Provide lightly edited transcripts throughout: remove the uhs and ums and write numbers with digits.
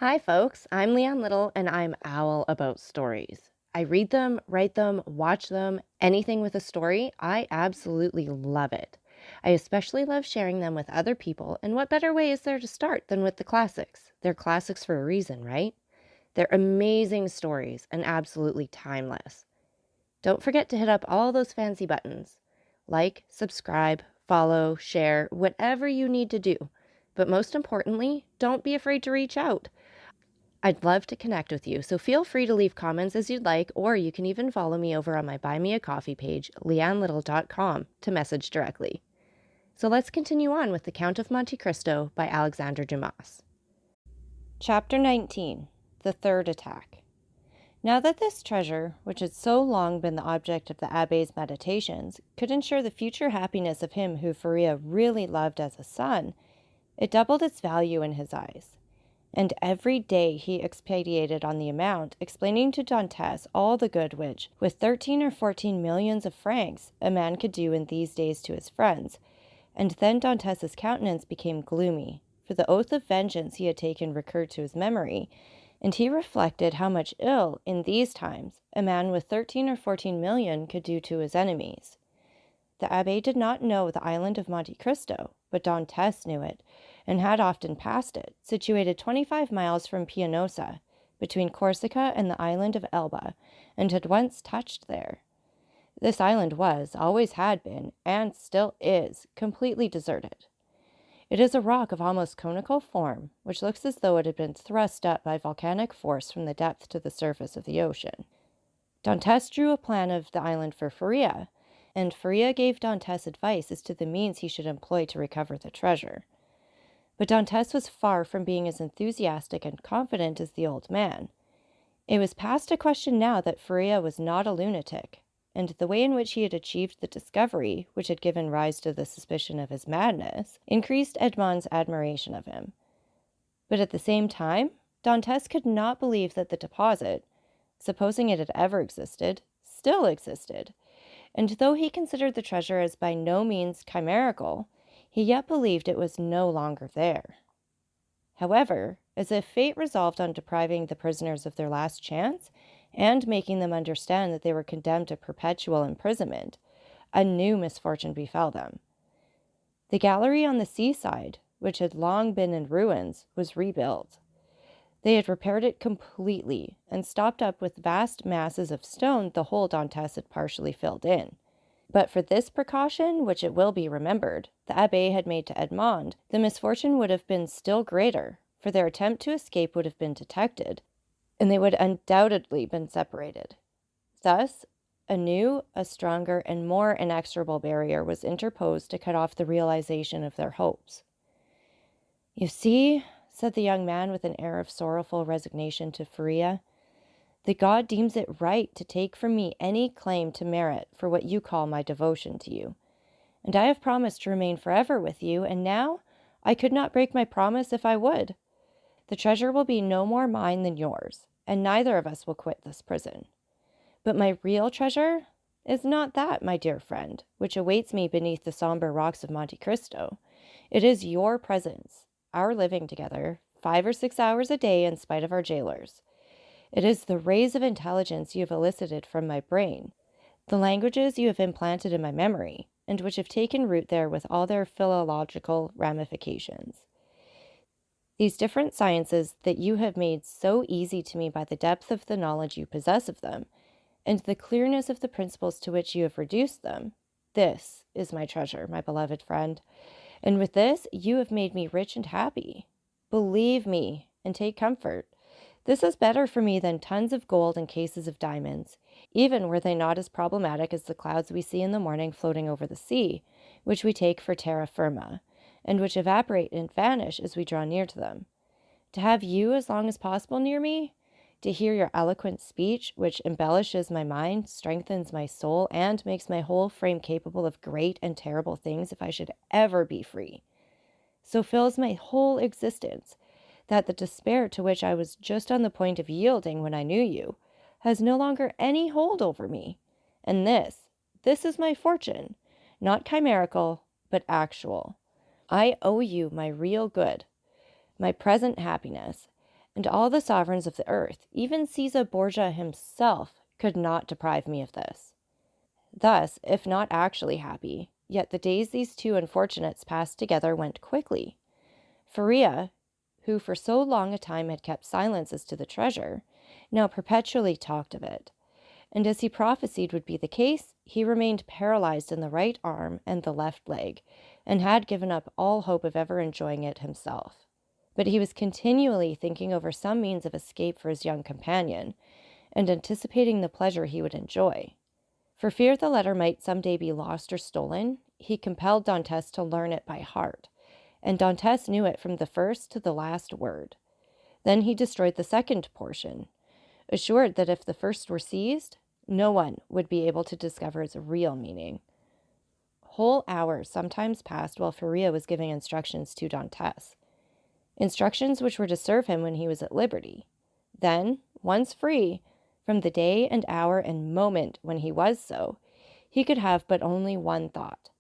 Hi, folks. I'm Leanne Little, and I'm owl about stories. I read them, write them, watch them, anything with a story. I absolutely love it. I especially love sharing them with other people, and what better way is there to start than with the classics? They're classics for a reason, right? They're amazing stories and absolutely timeless. Don't forget to hit up all those fancy buttons. Like, subscribe, follow, share, whatever you need to do. But most importantly, don't be afraid to reach out. I'd love to connect with you, so feel free to leave comments as you'd like, or you can even follow me over on my Buy Me a Coffee page, leannelittle.com, to message directly. So let's continue on with The Count of Monte Cristo by Alexandre Dumas. Chapter 19. The Third Attack. Now that this treasure, which had so long been the object of the abbé's meditations, could ensure the future happiness of him who Faria really loved as a son, it doubled its value in his eyes. And every day he expatiated on the amount, explaining to Dantès all the good which, with 13 or 14 millions of francs, a man could do in these days to his friends. And then Dantès' countenance became gloomy, for the oath of vengeance he had taken recurred to his memory, and he reflected how much ill, in these times, a man with 13 or 14 million could do to his enemies. The abbé did not know the island of Monte Cristo, but Dantès knew it, and had often passed it, situated 25 miles from Pianosa, between Corsica and the island of Elba, and had once touched there. This island was, always had been, and still is, completely deserted. It is a rock of almost conical form, which looks as though it had been thrust up by volcanic force from the depth to the surface of the ocean. Dantès drew a plan of the island for Faria, and Faria gave Dantès advice as to the means he should employ to recover the treasure. But Dantès was far from being as enthusiastic and confident as the old man. It was past a question now that Faria was not a lunatic, and the way in which he had achieved the discovery, which had given rise to the suspicion of his madness, increased Edmond's admiration of him. But at the same time, Dantès could not believe that the deposit, supposing it had ever existed, still existed, and though he considered the treasure as by no means chimerical, he yet believed it was no longer there. However, as if fate resolved on depriving the prisoners of their last chance, and making them understand that they were condemned to perpetual imprisonment, a new misfortune befell them. The gallery on the seaside, which had long been in ruins, was rebuilt. They had repaired it completely, and stopped up with vast masses of stone the hole Dantès had partially filled in. But for this precaution, which it will be remembered, the abbé had made to Edmond, the misfortune would have been still greater, for their attempt to escape would have been detected, and they would undoubtedly been separated. Thus, a new, a stronger, and more inexorable barrier was interposed to cut off the realization of their hopes. "You see," said the young man with an air of sorrowful resignation to Faria, "the God deems it right to take from me any claim to merit for what you call my devotion to you. And I have promised to remain forever with you, and now I could not break my promise if I would. The treasure will be no more mine than yours, and neither of us will quit this prison. But my real treasure is not that, my dear friend, which awaits me beneath the somber rocks of Monte Cristo. It is your presence, our living together, 5 or 6 hours a day in spite of our jailers. It is the rays of intelligence you have elicited from my brain, the languages you have implanted in my memory, and which have taken root there with all their philological ramifications. These different sciences that you have made so easy to me by the depth of the knowledge you possess of them, and the clearness of the principles to which you have reduced them, this is my treasure, my beloved friend, and with this you have made me rich and happy. Believe me, and take comfort. This is better for me than tons of gold and cases of diamonds, even were they not as problematic as the clouds we see in the morning floating over the sea, which we take for terra firma, and which evaporate and vanish as we draw near to them. To have you as long as possible near me, to hear your eloquent speech, which embellishes my mind, strengthens my soul, and makes my whole frame capable of great and terrible things if I should ever be free, so fills my whole existence, that the despair to which I was just on the point of yielding when I knew you, has no longer any hold over me. And this is my fortune, not chimerical, but actual. I owe you my real good, my present happiness, and all the sovereigns of the earth, even Caesar Borgia himself, could not deprive me of this. Thus, if not actually happy, yet the days these two unfortunates passed together went quickly. Faria, who for so long a time had kept silence as to the treasure, now perpetually talked of it, and as he prophesied would be the case, he remained paralyzed in the right arm and the left leg, and had given up all hope of ever enjoying it himself. But he was continually thinking over some means of escape for his young companion, and anticipating the pleasure he would enjoy. For fear the letter might some day be lost or stolen, he compelled Dantes to learn it by heart, and Dantes knew it from the first to the last word. Then he destroyed the second portion, assured that if the first were seized, no one would be able to discover its real meaning. Whole hours sometimes passed while Faria was giving instructions to Dantes, instructions which were to serve him when he was at liberty. Then, once free, from the day and hour and moment when he was so, he could have but only one thought,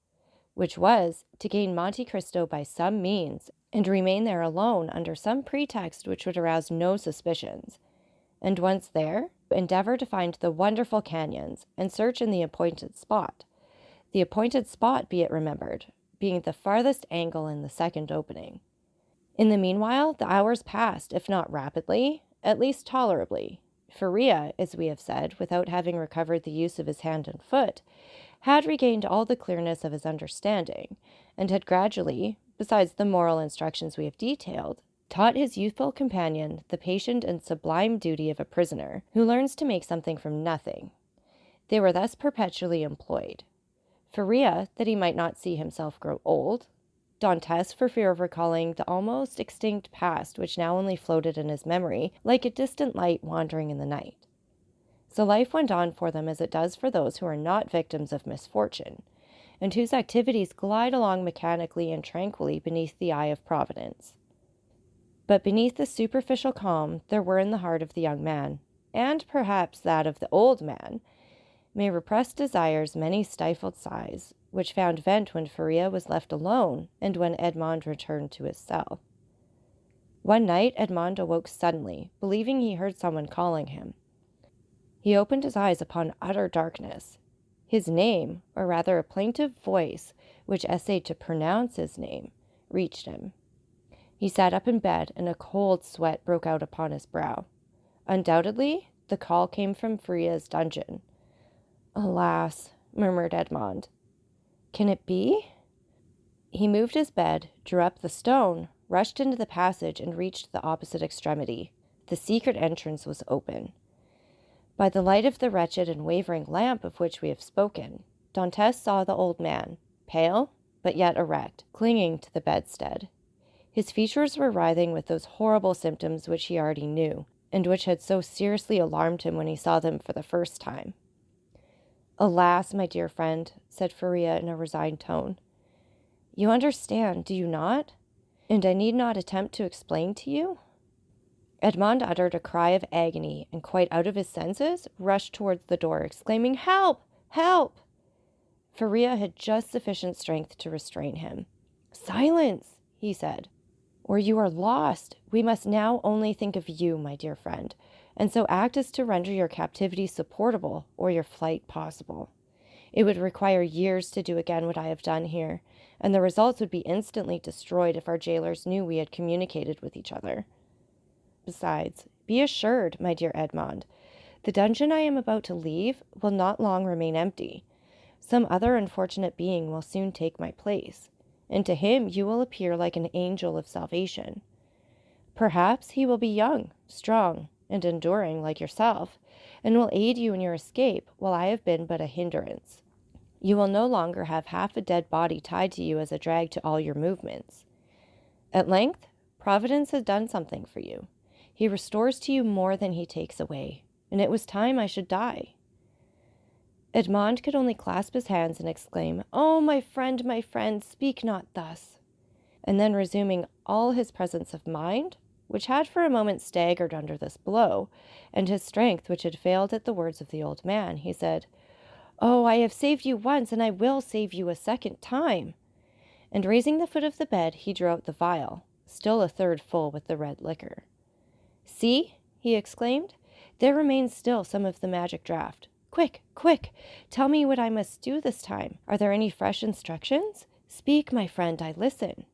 which was to gain Monte Cristo by some means and remain there alone under some pretext which would arouse no suspicions, and once there, endeavor to find the wonderful canyons and search in the appointed spot, be it remembered, being the farthest angle in the second opening. In the meanwhile, the hours passed, if not rapidly, at least tolerably. Faria, as we have said, without having recovered the use of his hand and foot, had regained all the clearness of his understanding, and had gradually, besides the moral instructions we have detailed, taught his youthful companion the patient and sublime duty of a prisoner who learns to make something from nothing. They were thus perpetually employed. Faria, that he might not see himself grow old; Dantes, for fear of recalling the almost extinct past which now only floated in his memory like a distant light wandering in the night. So life went on for them as it does for those who are not victims of misfortune, and whose activities glide along mechanically and tranquilly beneath the eye of Providence. But beneath the superficial calm there were in the heart of the young man, and perhaps that of the old man, may repressed desires many stifled sighs, which found vent when Faria was left alone and when Edmond returned to his cell. One night Edmond awoke suddenly, believing he heard someone calling him. He opened his eyes upon utter darkness. His name, or rather a plaintive voice which essayed to pronounce his name, reached him. He sat up in bed, and a cold sweat broke out upon his brow. Undoubtedly, the call came from Faria's dungeon. "Alas," murmured Edmond. "Can it be?" He moved his bed, drew up the stone, rushed into the passage, and reached the opposite extremity. The secret entrance was open. By the light of the wretched and wavering lamp of which we have spoken, Dantes saw the old man, pale, but yet erect, clinging to the bedstead. His features were writhing with those horrible symptoms which he already knew, and which had so seriously alarmed him when he saw them for the first time. "Alas, my dear friend," said Faria in a resigned tone. "You understand, do you not? And I need not attempt to explain to you?" Edmond uttered a cry of agony, and quite out of his senses, rushed towards the door, exclaiming, "Help! Help!" Faria had just sufficient strength to restrain him. "Silence," he said, "or you are lost. We must now only think of you, my dear friend, and so act as to render your captivity supportable or your flight possible. It would require years to do again what I have done here, and the results would be instantly destroyed if our jailers knew we had communicated with each other. Besides, be assured, my dear Edmond, the dungeon I am about to leave will not long remain empty. Some other unfortunate being will soon take my place, and to him you will appear like an angel of salvation. Perhaps he will be young, strong, and enduring like yourself, and will aid you in your escape, while I have been but a hindrance. You will no longer have half a dead body tied to you as a drag to all your movements. At length, Providence has done something for you. He restores to you more than he takes away, and it was time I should die." Edmond could only clasp his hands and exclaim, "Oh, my friend, speak not thus." And then resuming all his presence of mind, which had for a moment staggered under this blow, and his strength which had failed at the words of the old man, he said, "Oh, I have saved you once, and I will save you a second time." And raising the foot of the bed, he drew out the vial, still a third full with the red liquor. See, he exclaimed, there remains still some of the magic draught. Quick, quick, tell me what I must do this time. Are there any fresh instructions? Speak, my friend, I listen.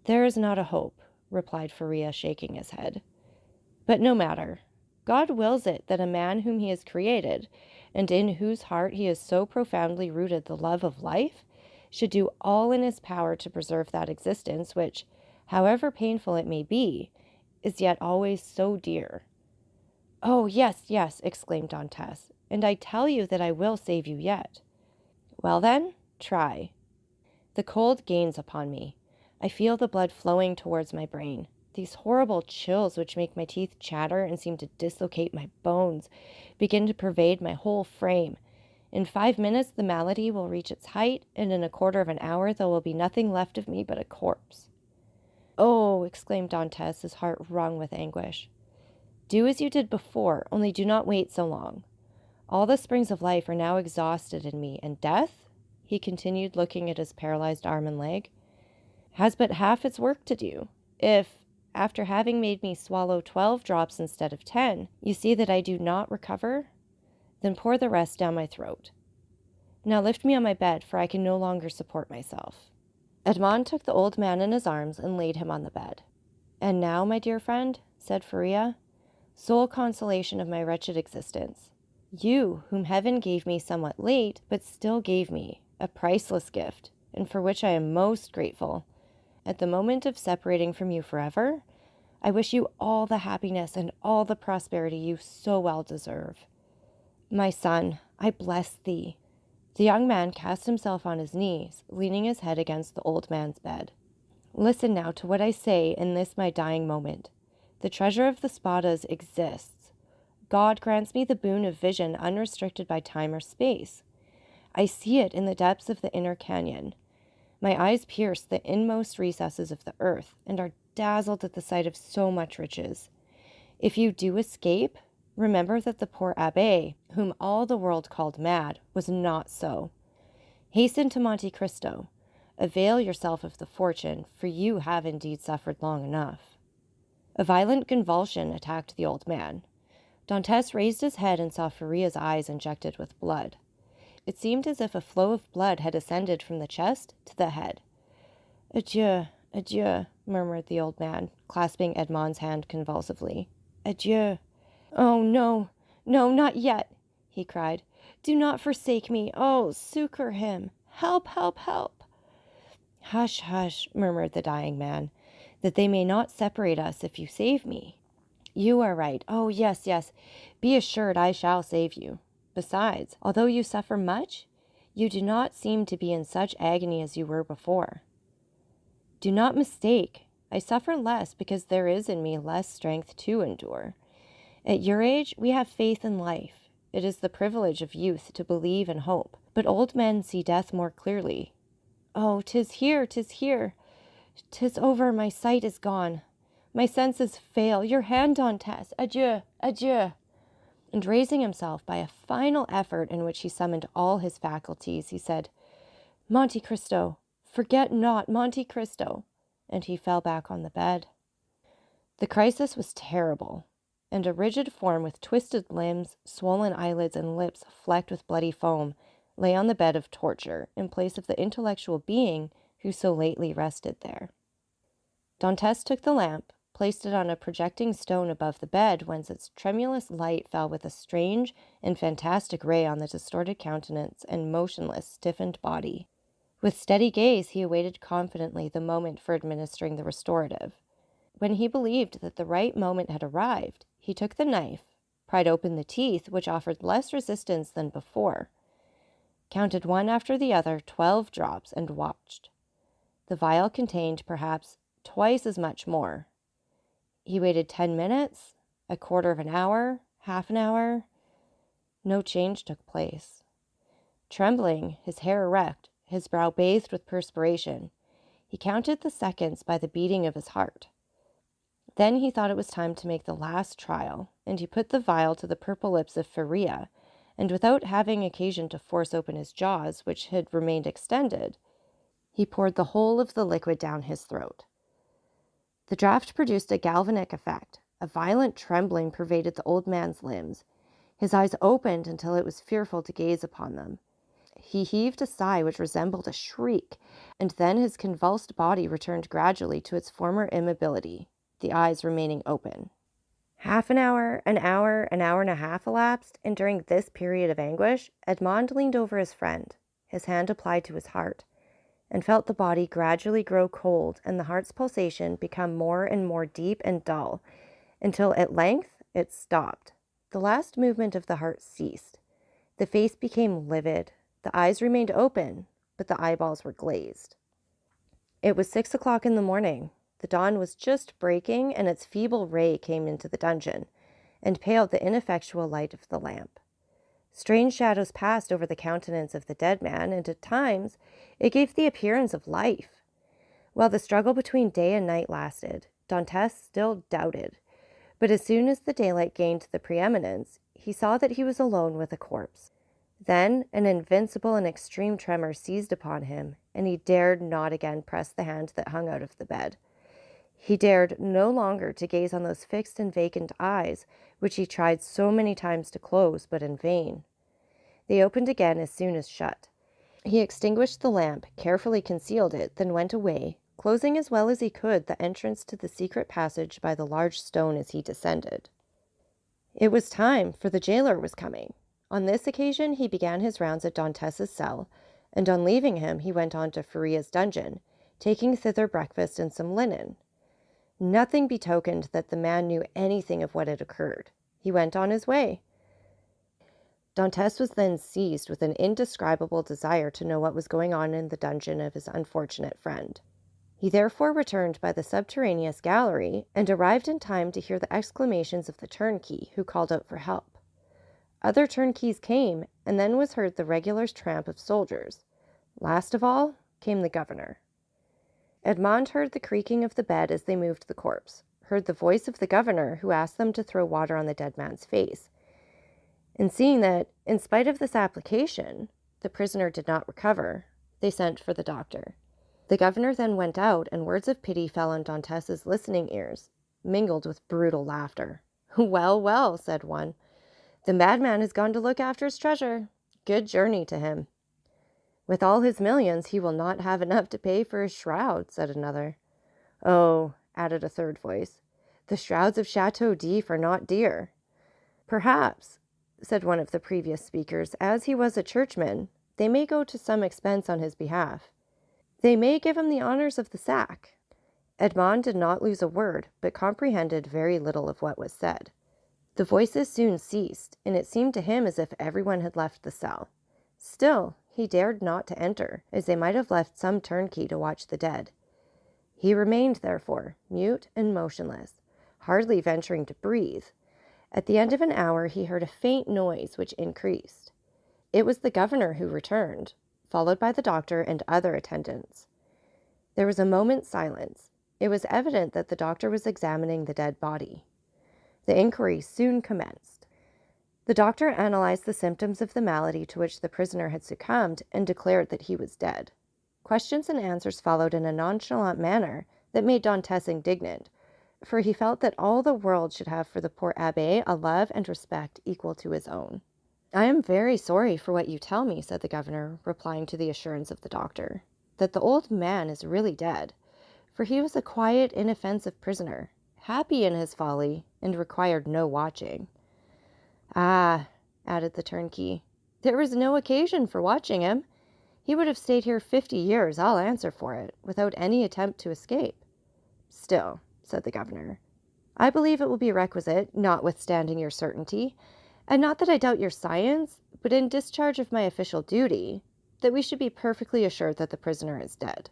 There is not a hope, replied Faria, shaking his head. But no matter. God wills it that a man whom he has created, and in whose heart he has so profoundly rooted the love of life, should do all in his power to preserve that existence which, however painful it may be, is yet always so dear. Oh, yes, yes, exclaimed Dantes, and I tell you that I will save you yet. Well then, try. The cold gains upon me. I feel the blood flowing towards my brain. These horrible chills which make my teeth chatter and seem to dislocate my bones begin to pervade my whole frame. In 5 minutes the malady will reach its height, and in a quarter of an hour there will be nothing left of me but a corpse. Oh, exclaimed Dantes, his heart wrung with anguish. Do as you did before, only do not wait so long. All the springs of life are now exhausted in me, and death, he continued, looking at his paralyzed arm and leg, has but half its work to do. If, after having made me swallow 12 drops instead of 10, you see that I do not recover, then pour the rest down my throat. Now lift me on my bed, for I can no longer support myself. Edmond took the old man in his arms and laid him on the bed. And now, my dear friend, said Faria, sole consolation of my wretched existence, you, whom heaven gave me somewhat late, but still gave me, a priceless gift, and for which I am most grateful, at the moment of separating from you forever, I wish you all the happiness and all the prosperity you so well deserve. My son, I bless thee. The young man cast himself on his knees, leaning his head against the old man's bed. Listen now to what I say in this my dying moment. The treasure of the Spadas exists. God grants me the boon of vision unrestricted by time or space. I see it in the depths of the inner canyon. My eyes pierce the inmost recesses of the earth, and are dazzled at the sight of so much riches. If you do escape, remember that the poor abbé, whom all the world called mad, was not so. Hasten to Monte Cristo. Avail yourself of the fortune, for you have indeed suffered long enough. A violent convulsion attacked the old man. Dantes raised his head and saw Faria's eyes injected with blood. It seemed as if a flow of blood had ascended from the chest to the head. Adieu, adieu, murmured the old man, clasping Edmond's hand convulsively. Adieu. Oh, no, no, not yet, he cried. Do not forsake me. Oh, succor him. Help, help, help. Hush, hush, murmured the dying man, that they may not separate us if you save me. You are right. Oh, yes, yes. Be assured I shall save you. Besides, although you suffer much, you do not seem to be in such agony as you were before. Do not mistake. I suffer less because there is in me less strength to endure. At your age, we have faith in life. It is the privilege of youth to believe and hope, but old men see death more clearly. Oh, 'tis here, 'tis here. 'Tis over, my sight is gone. My senses fail. Your hand, Dantes. Adieu, adieu. And raising himself by a final effort in which he summoned all his faculties, he said, Monte Cristo, forget not Monte Cristo. And he fell back on the bed. The crisis was terrible, and a rigid form with twisted limbs, swollen eyelids, and lips flecked with bloody foam lay on the bed of torture in place of the intellectual being who so lately rested there. Dantes took the lamp, placed it on a projecting stone above the bed, whence its tremulous light fell with a strange and fantastic ray on the distorted countenance and motionless, stiffened body. With steady gaze he awaited confidently the moment for administering the restorative. When he believed that the right moment had arrived, he took the knife, pried open the teeth, which offered less resistance than before, counted one after the other 12 drops, and watched. The vial contained perhaps twice as much more. He waited 10 minutes, a quarter of an hour, half an hour. No change took place. Trembling, his hair erect, his brow bathed with perspiration, he counted the seconds by the beating of his heart. Then he thought it was time to make the last trial, and he put the vial to the purple lips of Faria, and without having occasion to force open his jaws, which had remained extended, he poured the whole of the liquid down his throat. The draught produced a galvanic effect. A violent trembling pervaded the old man's limbs. His eyes opened until it was fearful to gaze upon them. He heaved a sigh which resembled a shriek, and then his convulsed body returned gradually to its former immobility, the eyes remaining open. Half an hour and a half elapsed, and during this period of anguish, Edmond leaned over his friend, his hand applied to his heart, and felt the body gradually grow cold and the heart's pulsation become more and more deep and dull, until at length it stopped. The last movement of the heart ceased. The face became livid. The eyes remained open, but the eyeballs were glazed. It was 6 o'clock in the morning. The dawn was just breaking, and its feeble ray came into the dungeon, and paled the ineffectual light of the lamp. Strange shadows passed over the countenance of the dead man, and at times it gave the appearance of life. While the struggle between day and night lasted, Dantès still doubted, but as soon as the daylight gained the preeminence, he saw that he was alone with a corpse. Then an invincible and extreme tremor seized upon him, and he dared not again press the hand that hung out of the bed. He dared no longer to gaze on those fixed and vacant eyes, which he tried so many times to close, but in vain. They opened again as soon as shut. He extinguished the lamp, carefully concealed it, then went away, closing as well as he could the entrance to the secret passage by the large stone as he descended. It was time, for the jailer was coming. On this occasion he began his rounds at Dantès' cell, and on leaving him he went on to Faria's dungeon, taking thither breakfast and some linen. Nothing betokened that the man knew anything of what had occurred. He went on his way. Dantès was then seized with an indescribable desire to know what was going on in the dungeon of his unfortunate friend. He therefore returned by the subterraneous gallery, and arrived in time to hear the exclamations of the turnkey, who called out for help. Other turnkeys came, and then was heard the regular tramp of soldiers. Last of all came the governor. Edmond heard the creaking of the bed as they moved the corpse, heard the voice of the governor, who asked them to throw water on the dead man's face. And seeing that, in spite of this application, the prisoner did not recover, they sent for the doctor. The governor then went out, and words of pity fell on Dantès' listening ears, mingled with brutal laughter. "Well, well," said one, "the madman has gone to look after his treasure. Good journey to him." "With all his millions, he will not have enough to pay for his shroud," said another. "Oh," added a third voice, "the shrouds of Château d'If are not dear." "Perhaps," said one of the previous speakers, "as he was a churchman, they may go to some expense on his behalf. They may give him the honors of the sack." Edmond did not lose a word, but comprehended very little of what was said. The voices soon ceased, and it seemed to him as if everyone had left the cell. Still, he dared not to enter, as they might have left some turnkey to watch the dead. He remained, therefore, mute and motionless, hardly venturing to breathe. At the end of an hour he heard a faint noise which increased. It was the governor who returned, followed by the doctor and other attendants. There was a moment's silence. It was evident that the doctor was examining the dead body. The inquiry soon commenced. The doctor analyzed the symptoms of the malady to which the prisoner had succumbed and declared that he was dead. Questions and answers followed in a nonchalant manner that made Dantès indignant, for he felt that all the world should have for the poor abbé a love and respect equal to his own. "I am very sorry for what you tell me," said the governor, replying to the assurance of the doctor, "that the old man is really dead, for he was a quiet, inoffensive prisoner, happy in his folly, and required no watching." "Ah," added the turnkey, "there was no occasion for watching him. He would have stayed here 50 years, I'll answer for it, without any attempt to escape." "Still," said the governor, "I believe it will be requisite, notwithstanding your certainty, and not that I doubt your science, but in discharge of my official duty, that we should be perfectly assured that the prisoner is dead."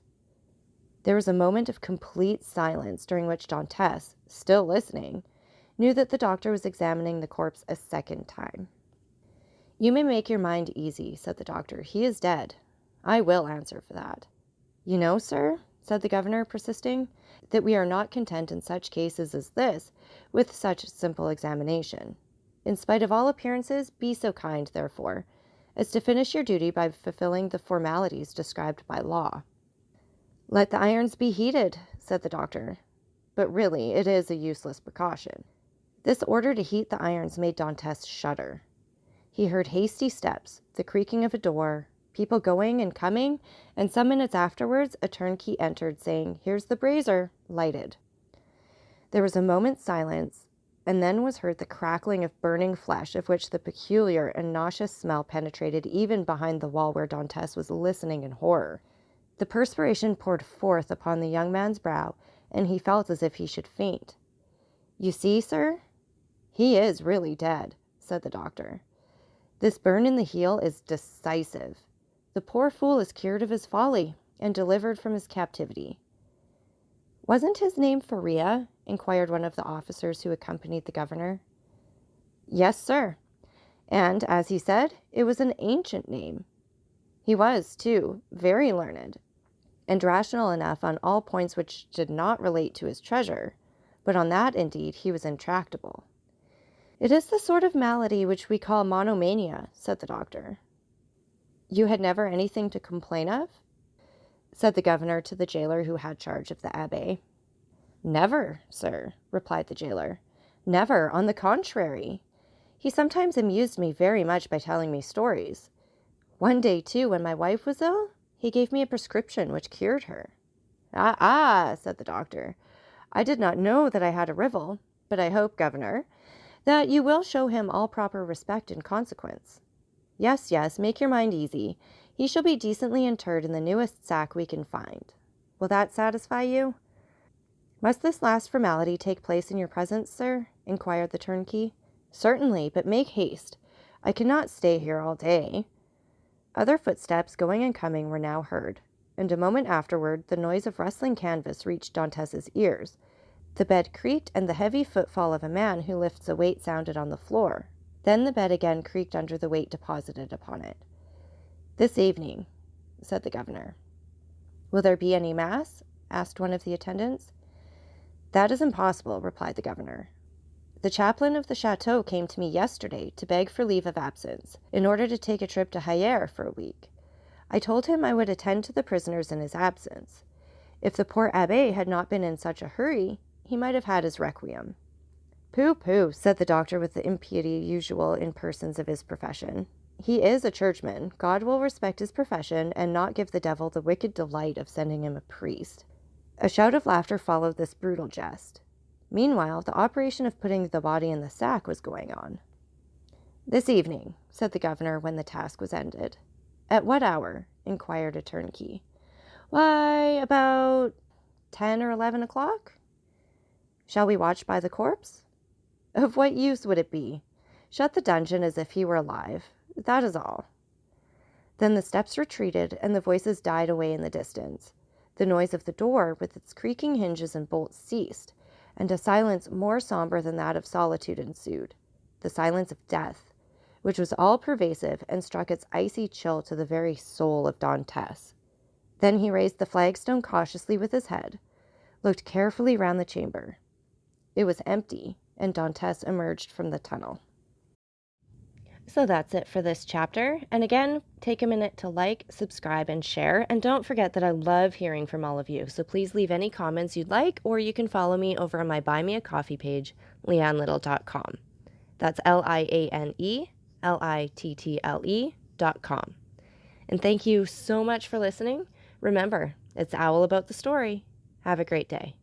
There was a moment of complete silence, during which Dantès, still listening, knew that the doctor was examining the corpse a second time. "You may make your mind easy," said the doctor. "He is dead. I will answer for that." "You know, sir," said the governor, persisting, "that we are not content in such cases as this with such simple examination. In spite of all appearances, be so kind, therefore, as to finish your duty by fulfilling the formalities described by law." "Let the irons be heated," said the doctor, "but really it is a useless precaution." This order to heat the irons made Dantes shudder. He heard hasty steps, the creaking of a door, people going and coming, and some minutes afterwards a turnkey entered, saying, "Here's the brazier, lighted." There was a moment's silence, and then was heard the crackling of burning flesh, of which the peculiar and nauseous smell penetrated even behind the wall where Dantes was listening in horror. The perspiration poured forth upon the young man's brow, and he felt as if he should faint. "You see, sir, he is really dead," said the doctor. "This burn in the heel is decisive. The poor fool is cured of his folly and delivered from his captivity." "Wasn't his name Faria?" inquired one of the officers who accompanied the governor. "Yes, sir. And, as he said, it was an ancient name. He was, too, very learned, and rational enough on all points which did not relate to his treasure, but on that, indeed, he was intractable." "It is the sort of malady which we call monomania," said the doctor. "You had never anything to complain of?" said the governor to the jailer who had charge of the abbé. "Never, sir," replied the jailer. "Never, on the contrary. He sometimes amused me very much by telling me stories. One day, too, when my wife was ill, he gave me a prescription which cured her." "Ah, ah," said the doctor. "I did not know that I had a rival, but I hope, governor, that you will show him all proper respect in consequence." "Yes, yes, make your mind easy. He shall be decently interred in the newest sack we can find. Will that satisfy you?" "Must this last formality take place in your presence, sir?" inquired the turnkey. "Certainly, but make haste. I cannot stay here all day." Other footsteps, going and coming, were now heard, and a moment afterward the noise of rustling canvas reached Dantes's ears. The bed creaked, and the heavy footfall of a man who lifts a weight sounded on the floor. Then the bed again creaked under the weight deposited upon it. "This evening," said the governor. "Will there be any mass?" asked one of the attendants. "That is impossible," replied the governor. "The chaplain of the chateau came to me yesterday to beg for leave of absence, in order to take a trip to Hyères for a week. I told him I would attend to the prisoners in his absence. If the poor abbé had not been in such a hurry, he might have had his requiem." "Pooh, pooh," said the doctor with the impiety usual in persons of his profession. "He is a churchman. God will respect his profession, and not give the devil the wicked delight of sending him a priest." A shout of laughter followed this brutal jest. Meanwhile, the operation of putting the body in the sack was going on. "This evening," said the governor when the task was ended. "At what hour?" inquired a turnkey. "Why, about 10 or 11 o'clock." "Shall we watch by the corpse?" "Of what use would it be? Shut the dungeon as if he were alive. That is all." Then the steps retreated, and the voices died away in the distance. The noise of the door, with its creaking hinges and bolts, ceased, and a silence more somber than that of solitude ensued, the silence of death, which was all-pervasive and struck its icy chill to the very soul of Dantes. Then he raised the flagstone cautiously with his head, looked carefully round the chamber. It was empty, and Dantes emerged from the tunnel. So that's it for this chapter. And again, take a minute to like, subscribe, and share. And don't forget that I love hearing from all of you. So please leave any comments you'd like, or you can follow me over on my Buy Me a Coffee page, leannelittle.com. That's LIANELITTLE.com. And thank you so much for listening. Remember, it's Owl about the story. Have a great day.